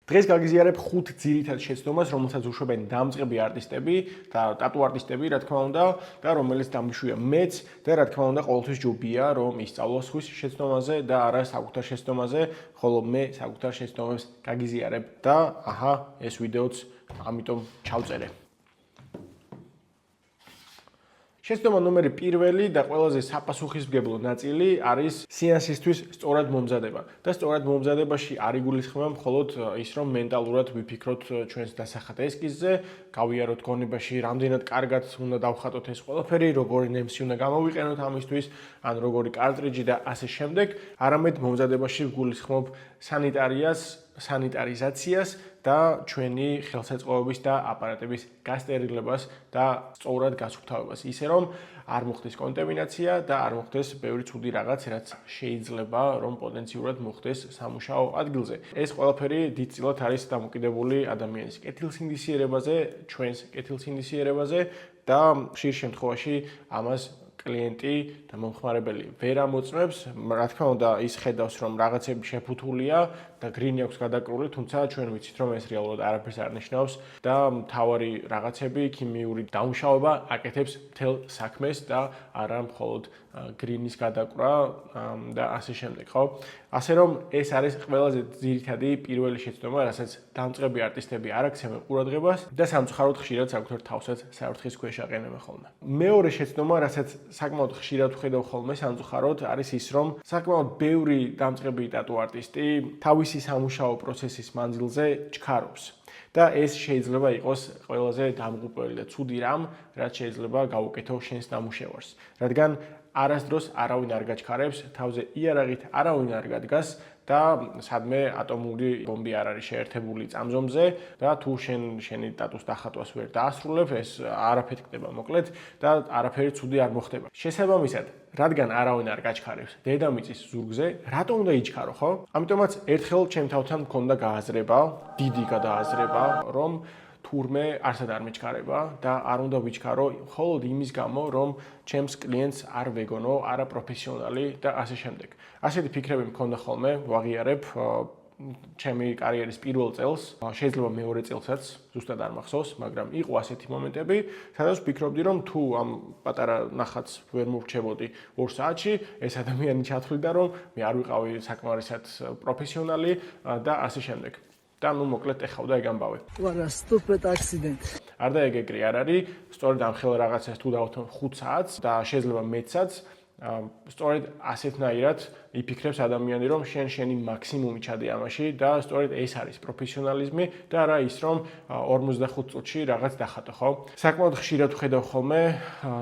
დღეს გაგიზიარებ 5 ძირითად შეცდომას, რომელსაც უშვებენ დამწყები არტისტები და ტატუ არტისტები, რა თქმა უნდა, და რომელიც დამშვია მეც და რა თქმა უნდა, ყოველთვის ჯობია, რომ ისწავლო სხვის შეცდომაზე და არა საკუთარ შეცდომაზე, ხოლო მე საკუთარ შეცდომებს გაგიზიარებ და აჰა, ეს ვიდეოც ამიტომ ჩავწერე. შეცდომა ნომერი პირველი და ყველაზე საპასუხისმგებლო ნაწილი არის სეანსისთვის სწორად მომზადება. და სწორად მომზადებაში არ იგულისხმება მხოლოდ ის, რომ მენტალურად ვიფიქროთ ჩვენს დასახად ესკიზზე, გავიაროთ გონებაში, რამდენად კარგად უნდა დავხატოთ ეს ყველაფერი, როგორი ნემსი უნდა გამოვიყენოთ ამისთვის, ან როგორი კარტრიჯი და ასე შემდეგ, არამედ მომზადებაში ვგულისხმობ სანიტარიას, სანიტარიზაციას და ჩვენი ხელსაწყოების და აპარატების გასტერილებას და სწორად გასუფთავებას, ისე რომ არ მოხდეს კონტამინაცია და არ მოხდეს ბევრი ცუდი რაღაც, რაც შეიძლება რომ პოტენციურად მოხდეს სამუშაო ადგილზე. ეს ყველაფერი დიდწილად არის დამოკიდებული ადამიანის კეთილსინდისიერებაზე, ჩვენს კეთილსინდისიერებაზე და ხშირ შემთხვევაში ამას კლიენტი და მომხმარებელი ვერ ამოწმებს, რა თქმა უნდა, ის ხედავს, რომ რაღაცები შეფუთულია და გრინი აქვს გადაკრული, თუმცა ჩვენ ვიცით, რომ ეს რეალურად არაფერს არ ნიშნავს და მთავარი რაღაცები, ქიმიური დამუშავება აკეთებს მთელ საქმეს და არა მხოლოდ გრინის გადაკრა და ასე შემდეგ, ხო? ასე რომ ეს არის ყველაზე ძირითადი პირველი შეცდომა, რასაც დამწყები არტისტები არ აქცევენ ყურადღებას და სამწუხაროდ ხშირად საკუთარ თავსაც საფრთხის ქვეშ აყენებენ ხოლმე. მეორე შეცდომა, რასაც საკმაოდ ხშირად ვხედავ ხოლმე სამწუხაროდ, არის ის, რომ საკმაოდ ბევრი დამწყები ტატუ არტისტი თავისი სამუშაო პროცესის მანძილზე ჩქარობს. და ეს შეიძლება იყოს ყველაზე დამღუპველი და ცუდი რამ, რაც შეიძლება გაუკეთო შენს ნამუშევარს. რადგან არასდროს არავინ არ გაჩქარებს, თავზე იარაღით არავინ არ გადგას და სადმე ატომური ბომბი არ არის შეერთებული წამზომზე და თუ შენი ტატუს დახატვას ვერ დაასრულებ, ეს არაფერი ხდება მოკლედ და არაფერი ცუდი არ მოხდება. შესაბამისად, რადგან არავინ არ გაჩქარებს დედამიწის ზურგზე, რატომ უნდა იჩქარო, ხო? ამიტომაც ერთხელ ჩემ თავთან მქონდა გააზრება, დიდი გადააზრება, რომ თურმე არსად არ მეჩქარება და არ უნდა ვიჩქარო მხოლოდ იმის გამო, რომ ჩემს კლიენტს არ ვეგონო, არა პროფესიონალი და ასე შემდეგ. ასეთი ფიქრები მქონდა ხოლმე, ვაღიარებ ჩემი კარიერის პირველ წელს, შეიძლება მეორე წელსაც ზუსტად არ მახსოვს, მაგრამ იყო ასეთი მომენტები, სადაც ვფიქრობდი, რომ თუ ამ პატარა ნახატს ვერ მოვრჩებოდი 2 საათში, ეს ადამიანი ჩათვლიდა, რომ მე არ ვიყავი საკმარისად პროფესიონალი და ასე შემდეგ. და ნუ მოკლედ ეხავდა ეგ ამბავი. What a stupid accident. არ და ეგრე არ არის, სწორედ ამ ხელ რაღაცას თუ დავთვალ 5 საათს და შეიძლება მეცაც, სწორედ ასეთნაირად იფიქრებს ადამიანი, რომ შენი მაქსიმუმი ჩადე ამაში და სწორედ ეს არის პროფესიონალიზმი და არა ის, რომ 45 წუთში რაღაც დახატო, ხო? საკმაოდ ხშირად ვხედავ ხოლმე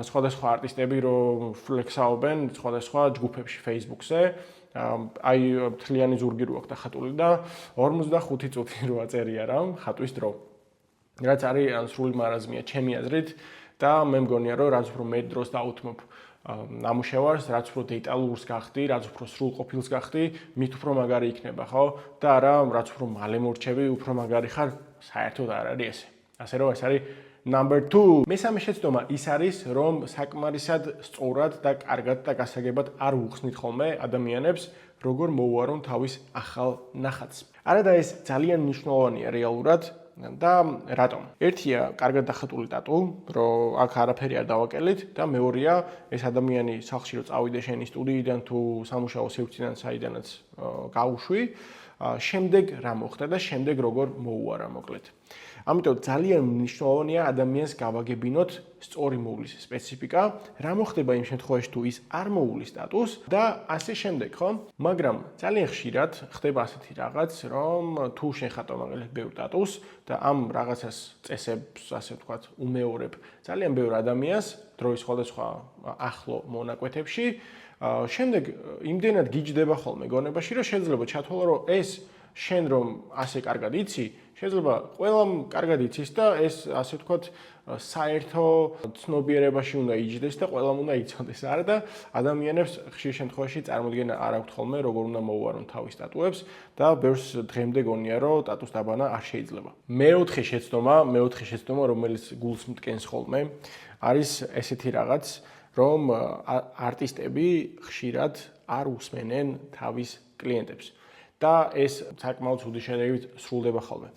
სხვადასხვა არტისტები, რომ ფლექსაობენ სხვადასხვა ჯგუფებში Facebook-ზე. აი მთლიანი ზურგი რო აქვს დახატული და 45 წუთი რო აწერია რა ხატვის დრო. რაც არის სრული მარაზმია ჩემი აზრით და მე მგონია რომ რაც უფრო მეტ დროს დაუთმობ ნამუშევარს, რაც უფრო დეტალურს გახდი, რაც უფრო სრულყოფილს გახდი, მით უფრო მაგარი იქნება, ხო? და არა რაც უფრო მალე მორჩები, უფრო მაგარი ხარ, საერთოდ არ არის ესე. ასე რომ ეს არის Number 2. მესამე შეცდომა ის არის, რომ საკმარისად სწორად და კარგად და გასაგებად არ უხსნით ხოლმე ადამიანებს, როგორ მოუარონ თავის ახალ ნახატს. არა და ეს ძალიან მნიშვნელოვანია რეალურად და რატომ? ერთია კარგად დახატული ტატუ, რომ აქ არაფერი არ დავაკელით და მეორეა ეს ადამიანი სახლში რო წავიდე შენი სტუდიიდან თუ სამუშაო სივრციდან საიდანაც გაუშვი, შემდეგ რა მოხდა და შემდეგ როგორ მოუარა მოკლედ. ამიტომ ძალიან მნიშვნელოვანია ადამიანს გავაგებინოთ სწორი მოვლის სპეციფიკა, რა მოხდება იმ შემთხვევაში თუ ის არ მოვლის სტატუს და ასე შემდეგ, ხო? მაგრამ ძალიან ხშირად ხდება ასეთი რაღაც, რომ თუ შენ ხატო მაგალითად ბევრ ტატუს და ამ რაღაცას წესებს, ასე ვთქვათ, უმეორებ ძალიან ბევრ ადამიანს დროის სხვადასხვა ახლო მონაკვეთებში, შემდეგ იმდენად გიჯდება ხოლმე გონებაში, რომ შეიძლება ჩათვალო, რომ ეს შენ რომ ასე კარგად იცი, შეიძლება ყველამ კარგად იცის და ეს ასე ვთქვათ საერთო ცნობიერებაში უნდა იჯდეს და ყველამ უნდა იცოდეს. არა და ადამიანებს ხშირ შემთხვევაში წარმოდგენა არ აქვთ ხოლმე როგორ უნდა მოუარონ თავის ტატუებს და ბევრს დღემდე გონია რომ ტატუს დაბანა არ შეიძლება. მეოთხე შეცდომა, რომელიც გულს მტკენს ხოლმე, არის ესეთი რაღაც, რომ არტისტები ხშირად არ უსმენენ თავის კლიენტებს. და ეს საკმაოდ ცუდი შენეებით სრულდება ხოლმე.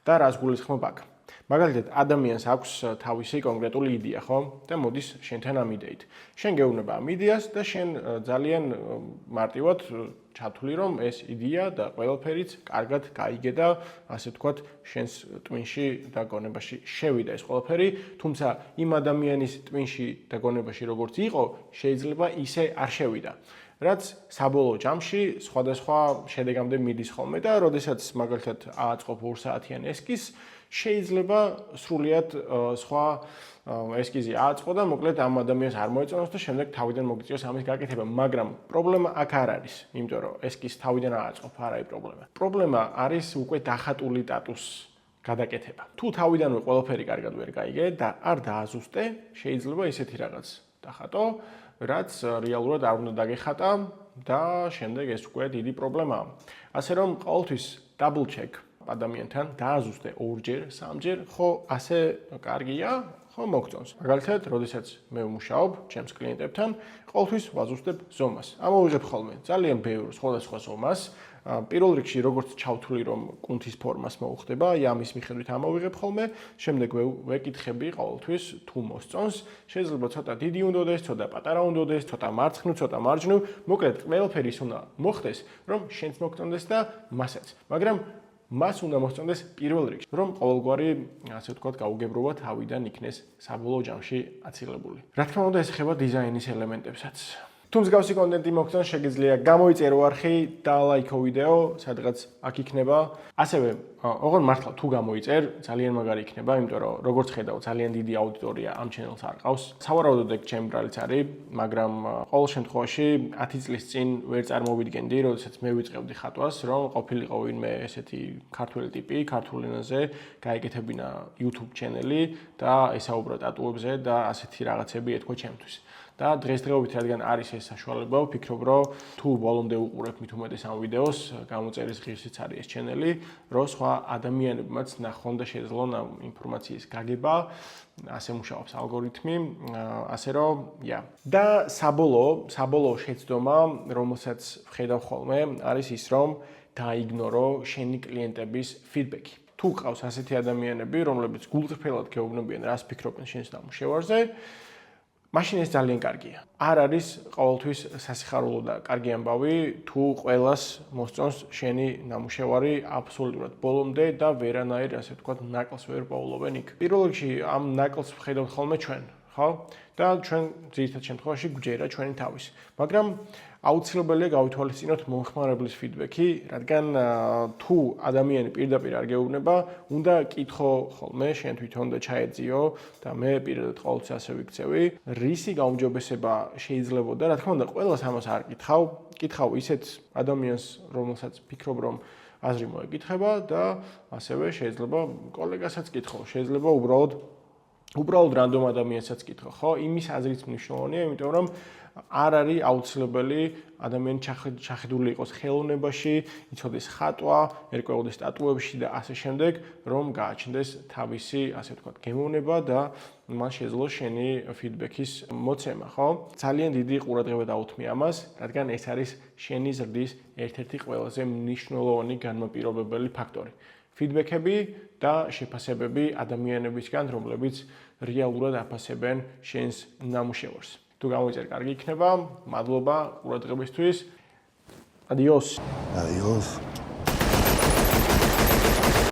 და რას გულისხმობ აქ? მაგალითად, ადამიანს აქვს თავისი კონკრეტული იდეა, ხო? და მოდის შენთან ამ იდეით. შენ გეუბნება ამ იდეას და შენ ძალიან მარტივად ჩათვლი, რომ ეს იდეა და ყველაფერიც კარგად გაიგე და ასე ვთქვათ, შენს ტვინში და გონებაში შევიდა ეს ყველაფერი, თუმცა იმ ადამიანის ტვინში და გონებაში როგორც იყო, შეიძლება ისე არ შევიდა. რაც საბოლოო ჯამში სხვადასხვა შედეგამდე მიდის ხოლმე და როდესაც მაგალითად ააწყობ 2 საათიან ესკიზს, შეიძლება სრულიად სხვა ესკიზი ააწყო და მოკლედ ამ ადამიანს არ მოეწონოს და შემდეგ თავიდან მოგიწევს ამის გაკეთება, მაგრამ პრობლემა აქ არ არის, იმიტომ რომ ესკიზს თავიდან ააწყობ, არ არის პრობლემა. პრობლემა არის უკვე დახატული ტატუს გადაკეთება. თუ თავიდანვე ყველაფერი კარგად ვერ გაიგე და არ დააზუსტე, შეიძლება ისეთი რაღაც დახატო, რაც რეალურად არ უნდა დაგეხატა და შემდეგ ეს უკვე დიდი პრობლემაა. ასე რომ ყოველთვის double check ადამიანთან დააზუსტე 2-ჯერ, 3-ჯერ, ხო ასე კარგია, ხო მოგწონს. მაგალითად, როდესაც მე ვმუშაობ ჩემს კლიენტებთან, ყოველთვის ვაზუსტებ ზომას. ამოვიღებ ხოლმე ძალიან ბევრ სხვადასხვა ზომას. პირველ რიგში როგორც ჩავთვლი, რომ კუნთის ფორმას მოუხდება, ამის მიხედვით ამოვიღებ ხოლმე, შემდეგ ვეკითხები ყოველთვის თუ მოსწონს, შეიძლება ცოტა დიდი უნდოდეს, ცოტა პატარა უნდოდეს, ცოტა მარცხნივ, ცოტა მარჯვნივ, მოკლედ ყველაფერი ის უნდა მოხდეს, რომ შენც მოგწონდეს და მასაც. მაგრამ მას უნდა მოსწონდეს პირველ რიგში, რომ ყოველგვარი, ასე ვთქვათ, გაუგებრობა თავიდან იქნეს საბოლოო ჯამში აცილებული. რა თქმა უნდა, ეს ეხება დიზაინის ელემენტებსაც. თუ მსგავსი კონტენტი მოგწონს, შეგიძლია გამოიწერო არხი და ლაიქო ვიდეო, სადღაც აქ იქნება. ასევე, ოღონდ მართლა თუ გამოიწერ, ძალიან მაგარი იქნება, იმიტომ რომ როგორც ხედავ, ძალიან დიდი აუდიტორია ამ ჩენელს არ ყავს. სავარაუდოდ ეგ ჩემი ბრალიც არის, მაგრამ ყოველ შემთხვევაში 10 წლის წინ ვერ წარმოვიდგენდი, როდესაც მე ვიწყებდი ხატვას, რომ ყოფილიყო ვინმე ესეთი ქართველი ტიპი, ქართულ ენაზე გაეკეთებინა YouTube ჩენელი და ესაუბრა ტატუებზე და ასეთი რაღაცები ეთქვა ჩემთვის. და დღესდღეობით რადგან არის ეს საშუალება, ვფიქრობ, რომ თუ ბოლომდე უყურებ მით უმეტეს ამ ვიდეოს, გამოწერის ღირსიც არის ეს ჩენელი, რომ სხვა ადამიანებმაც ნახონ და შეძლონ ამ ინფორმაციის გაგება, ასე მუშაობს ალგორითმი, ასე რომ, და საბოლოო შეცდომა, რომელსაც ვხედავ ხოლმე, არის ის, რომ დაიგნორო შენი კლიენტების ფიდბექი. თუ ყავს ასეთი ადამიანები, რომლებიც გულწრფელად გეუბნებიან, რას ფიქრობენ შენს ნამუშევარზე, მაშინ ეს ძალიან კარგია. არ არის ყოველთვის სასიხარულო და კარგი ამბავი, თუ ყველას მოსწონს შენი ნამუშევარი აბსოლუტურად ბოლომდე და ვერანაირ, ასე ვთქვათ, ნაკლს ვერ პოულობენ იქ. პირველ რიგში ამ ნაკლს ვხედავთ ხოლმე ჩვენ, ხო? და ჩვენ ძირითად შემთხვევაში გვჯერა ჩვენი თავის. მაგრამ აუცილებელია გავითვალისწინოთ მომხმარებლის ფიდბექი, რადგან თუ ადამიანი პირდაპირ არ გეუბნება, უნდა კითხო ხოლმე შენ თვითონ და ჩაეძიო და მე პირადად ყოველთვის ასე ვიქცევი, რისი გაუმჯობესება შეიძლება და რა თქმა უნდა, ყველას ამას არ კითხავ ისეთ ადამიანს, რომელსაც ფიქრობ, რომ აზრი მოეკითხება და ასევე შეიძლება კოლეგასაც კითხო, შეიძლება უბრალოდ რანდომ ადამიანსაც კითხო, ხო? იმის აზრიც მნიშვნელოვანია, იმიტომ რომ არ არის აუცილებელი ადამიანი ჩახედული იყოს ხელოვნებაში, იცოდეს ხატვა, ერკვეოდეს ტატუებში და ასე შემდეგ, რომ გააჩნდეს თავისი, ასე ვთქვათ, გემოვნება და მან შეძლოს შენი ფიდბექის მოცემა, ხო? ძალიან დიდი ყურადღება დაუთმი ამას, რადგან ეს არის შენი ზრდის ერთ-ერთი ყველაზე მნიშვნელოვანი განმაპირობებელი ფაქტორი. ფიდბექები და შეფასებები ადამიანებისგან, რომლებიც რეალურად აფასებენ შენს ნამუშევარს. თუ გამოიწერე, კარგი იქნება. მადლობა ყურადღებისთვის. Adiós.